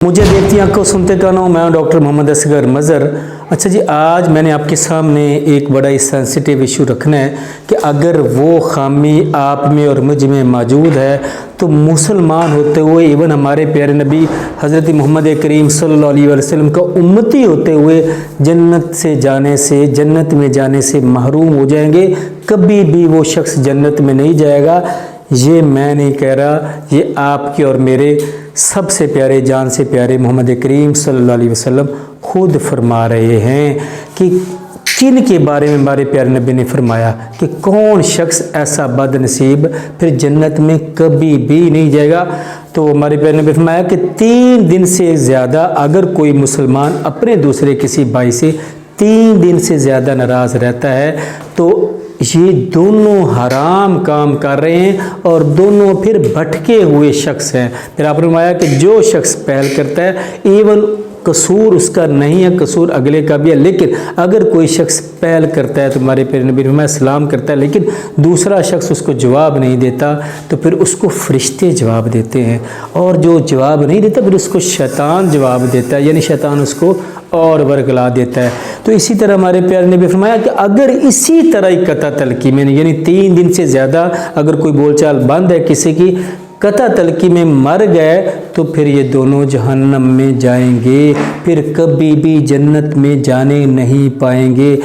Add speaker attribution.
Speaker 1: مجھے دیکھتی آنکھوں سنتے کانوں، میں ہوں ڈاکٹر محمد اصغر مظہر۔ اچھا جی، آج میں نے آپ کے سامنے ایک بڑا ہی سینسٹیو ایشو رکھنا ہے کہ اگر وہ خامی آپ میں اور مجھ میں موجود ہے تو مسلمان ہوتے ہوئے، ایون ہمارے پیارے نبی حضرت محمد کریم صلی اللہ علیہ وسلم کا امتی ہوتے ہوئے جنت میں جانے سے محروم ہو جائیں گے۔ کبھی بھی وہ شخص جنت میں نہیں جائے گا۔ یہ میں نہیں کہہ رہا، یہ آپ کے اور میرے سب سے پیارے، جان سے پیارے محمد کریم صلی اللہ علیہ وسلم خود فرما رہے ہیں کہ جن کے بارے میں ہمارے پیارے نبی نے فرمایا کہ کون شخص ایسا بد نصیب پھر جنت میں کبھی بھی نہیں جائے گا۔ تو ہمارے پیارے نبی نے فرمایا کہ 3 دن سے زیادہ اگر کوئی مسلمان اپنے دوسرے کسی بھائی سے 3 دن سے زیادہ ناراض رہتا ہے تو یہ دونوں حرام کام کر رہے ہیں اور دونوں پھر بھٹکے ہوئے شخص ہیں۔ پھر آپ نے فرمایا کہ جو شخص پہل کرتا ہے، ایون قصور اس کا نہیں ہے، قصور اگلے کا بھی ہے، لیکن اگر کوئی شخص پہل کرتا ہے تو ہمارے پیارے نبی نے فرمایا سلام کرتا ہے، لیکن دوسرا شخص اس کو جواب نہیں دیتا تو پھر اس کو فرشتے جواب دیتے ہیں، اور جو جواب نہیں دیتا پھر اس کو شیطان جواب دیتا ہے، یعنی شیطان اس کو اور ورگلا دیتا ہے۔ تو اسی طرح ہمارے پیارے نبی نے فرمایا کہ اگر اسی طرح ہی قطع تلقی میں، یعنی 3 دن سے زیادہ اگر کوئی بول چال بند ہے کسی کی، قطع تلقی میں مر گئے تو پھر یہ دونوں جہنم میں جائیں گے، پھر کبھی بھی جنت میں جانے نہیں پائیں گے۔